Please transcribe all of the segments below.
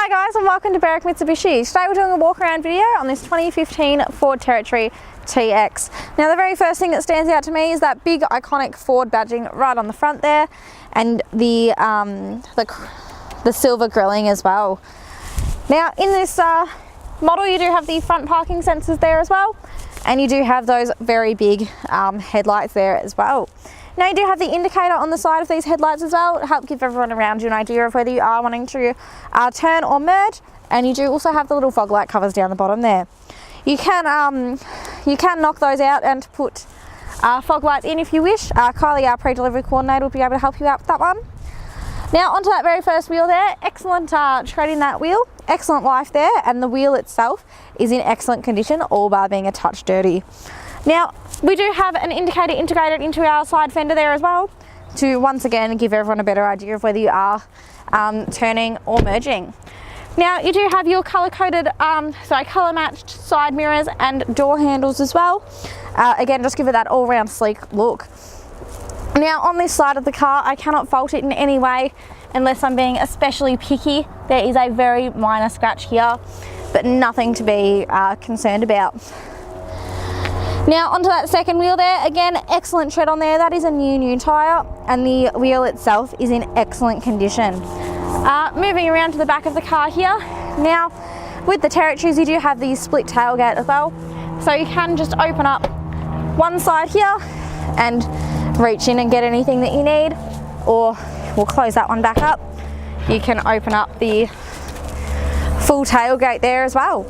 Hi guys, and welcome to Berwick Mitsubishi. Today we're doing a walk around video on this 2015 Ford Territory TX. Now the very first thing that stands out to me is that big iconic Ford badging right on the front there, and the silver grilling as well. Now in this model you do have the front parking sensors there as well, and you do have those very big headlights there as well. Now you do have the indicator on the side of these headlights as well to help give everyone around you an idea of whether you are wanting to turn or merge, and you do also have the little fog light covers down the bottom there. You can knock those out and put fog lights in if you wish. Kylie, our pre-delivery coordinator, will be able to help you out with that one. Now onto that very first wheel there, excellent tread in that wheel, excellent life there, and the wheel itself is in excellent condition, all bar being a touch dirty. Now we do have an indicator integrated into our side fender there as well, to once again give everyone a better idea of whether you are turning or merging. Now you do have your colour-coded, colour-matched side mirrors and door handles as well. Again, just give it that all-round sleek look. Now on this side of the car, I cannot fault it in any way unless I'm being especially picky. There is a very minor scratch here, but nothing to be concerned about. Now onto that second wheel there, again excellent tread on there. That is a new tyre, and the wheel itself is in excellent condition. Moving around to the back of the car here. Now with the Territories you do have the split tailgate as well, so you can just open up one side here and reach in and get anything that you need, or we'll close that one back up. You can open up the full tailgate there as well.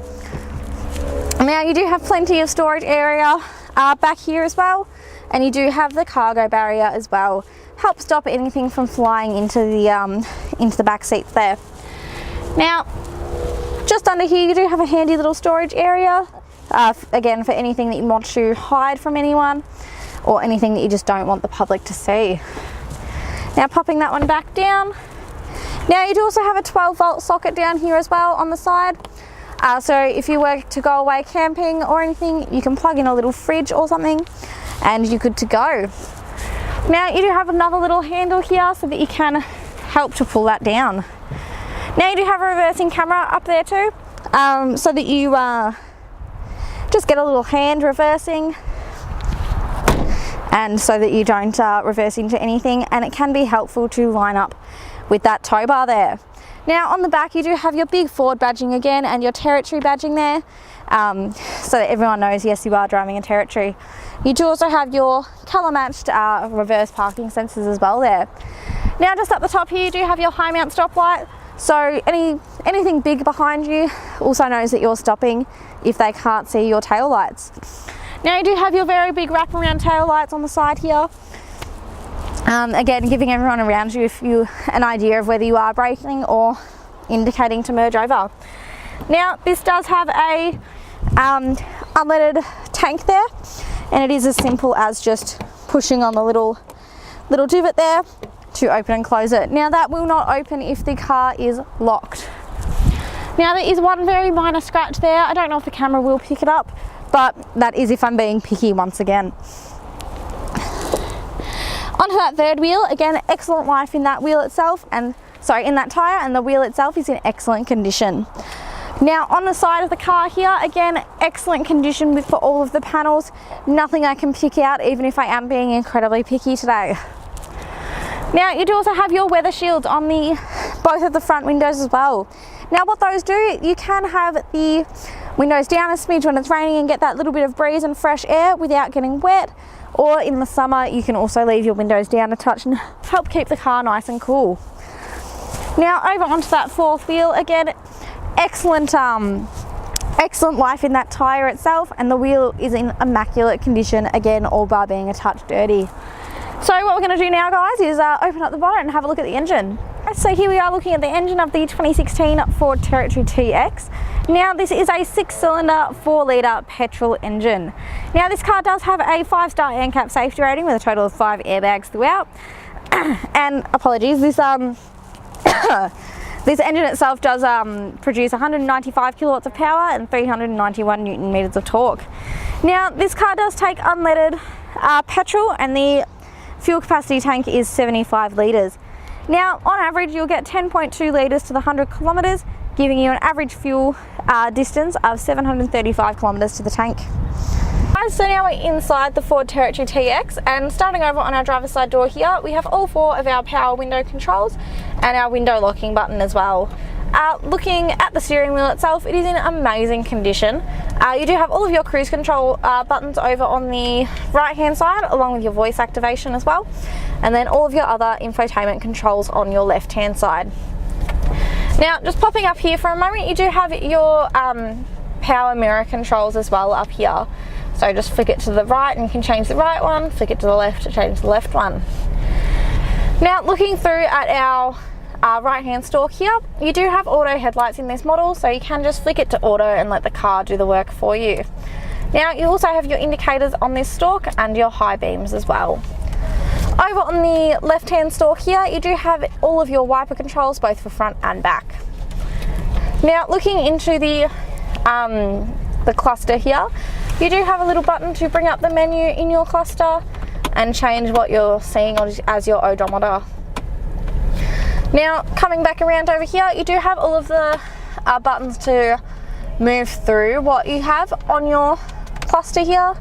Now you do have plenty of storage area back here as well, and you do have the cargo barrier as well. Help stop anything from flying into the back seats there. Now just under here you do have a handy little storage area, again for anything that you want to hide from anyone, or anything that you just don't want the public to see. Now popping that one back down. Now you do also have a 12-volt socket down here as well on the side. So if you were to go away camping or anything, you can plug in a little fridge or something and you're good to go. Now you do have another little handle here so that you can help to pull that down. Now you do have a reversing camera up there too, so that you just get a little hand reversing, and so that you don't reverse into anything, and it can be helpful to line up with that tow bar there. Now on the back you do have your big Ford badging again and your Territory badging there, so that everyone knows yes you are driving a Territory. You do also have your colour matched reverse parking sensors as well there. Now just up the top here you do have your high mount stoplight, so anything big behind you also knows that you're stopping if they can't see your tail lights. Now you do have your very big wraparound tail lights on the side here. Again, giving everyone around you an idea of whether you are braking or indicating to merge over. Now this does have a unleaded tank there, and it is as simple as just pushing on the little divot there to open and close it. Now that will not open if the car is locked. Now there is one very minor scratch there. I don't know if the camera will pick it up, but that is if I'm being picky once again. Onto that third wheel, again excellent life in that wheel itself, in that tyre, and the wheel itself is in excellent condition. Now on the side of the car here, again excellent condition for all of the panels. Nothing I can pick out, even if I am being incredibly picky today. Now you do also have your weather shields on both of the front windows as well. Now what those do, you can have the windows down a smidge when it's raining and get that little bit of breeze and fresh air without getting wet. Or in the summer you can also leave your windows down a touch and help keep the car nice and cool. Now over onto that fourth wheel, again excellent life in that tyre itself, and the wheel is in immaculate condition, again all bar being a touch dirty. So what we're going to do now guys is open up the bonnet and have a look at the engine. So here we are looking at the engine of the 2016 Ford Territory TX. Now this is a 6-cylinder 4-litre petrol engine. Now this car does have a 5-star ANCAP safety rating with a total of 5 airbags throughout. And apologies, this this engine itself does produce 195 kilowatts of power and 391 Newton meters of torque. Now this car does take unleaded petrol, and the fuel capacity tank is 75 litres. Now on average you'll get 10.2 litres to the 100 kilometres, giving you an average fuel distance of 735 kilometres to the tank. So now we're inside the Ford Territory TX, and starting over on our driver's side door here, we have all 4 of our power window controls and our window locking button as well. Looking at the steering wheel itself, it is in amazing condition. You do have all of your cruise control buttons over on the right hand side, along with your voice activation as well, and then all of your other infotainment controls on your left hand side. Now, just popping up here for a moment, you do have your power mirror controls as well up here. So just flick it to the right and you can change the right one, flick it to the left to change the left one. Now, looking through at our right hand stalk here, you do have auto headlights in this model, so you can just flick it to auto and let the car do the work for you. Now, you also have your indicators on this stalk and your high beams as well. Over on the left hand stalk here, you do have all of your wiper controls, both for front and back. Now, looking into the cluster here, you do have a little button to bring up the menu in your cluster and change what you're seeing as your odometer. Now, coming back around over here, you do have all of the buttons to move through what you have on your cluster here.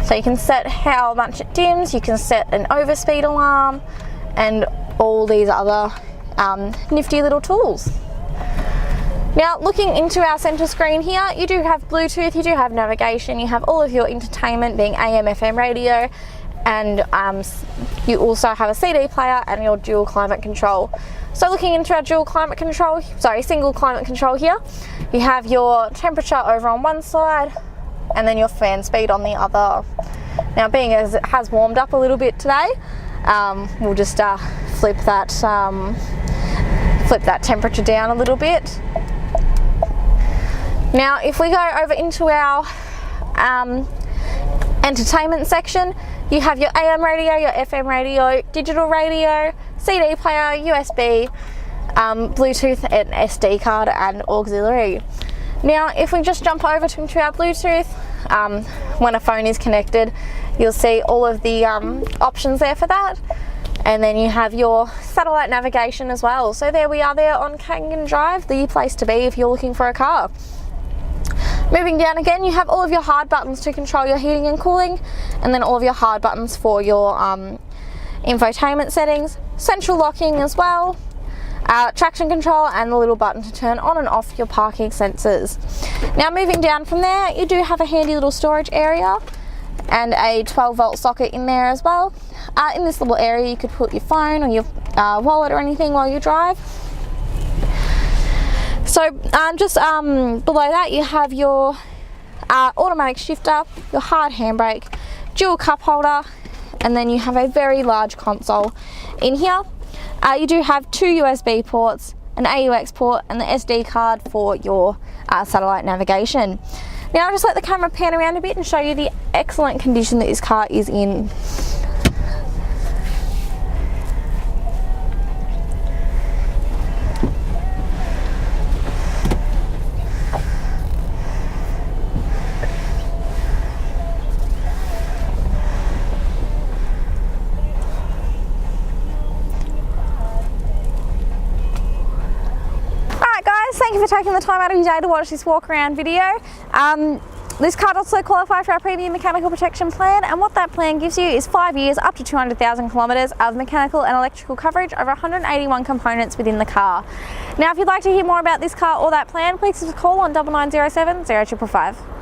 So you can set how much it dims, you can set an overspeed alarm, and all these other nifty little tools. Now, looking into our centre screen here, you do have Bluetooth, you do have navigation, you have all of your entertainment being AM, FM radio, and you also have a CD player and your dual climate control. So looking into our single climate control here, you have your temperature over on one side and then your fan speed on the other. Now, being as it has warmed up a little bit today, we'll just flip that temperature down a little bit. Now, if we go over into our entertainment section, you have your AM radio, your FM radio, digital radio, CD player, USB, Bluetooth and SD card and auxiliary. Now, if we just jump over into our Bluetooth, when a phone is connected, you'll see all of the options there for that. And then you have your satellite navigation as well. So there we are there on Kangan Drive, the place to be if you're looking for a car. Moving down again, you have all of your hard buttons to control your heating and cooling, and then all of your hard buttons for your infotainment settings, central locking as well, traction control, and the little button to turn on and off your parking sensors. Now, moving down from there, you do have a handy little storage area and a 12-volt socket in there as well. In this little area, you could put your phone or your wallet or anything while you drive. So just below that, you have your automatic shifter, your hard handbrake, dual cup holder, and then you have a very large console in here. You do have 2 USB ports, an AUX port, and the SD card for your satellite navigation. Now, I'll just let the camera pan around a bit and show you the excellent condition that this car is in. Thank you for taking the time out of your day to watch this walk around video. This car does also qualify for our premium mechanical protection plan, and what that plan gives you is 5 years, up to 200,000 kilometres of mechanical and electrical coverage over 181 components within the car. Now, if you'd like to hear more about this car or that plan, please call on 9907 0555.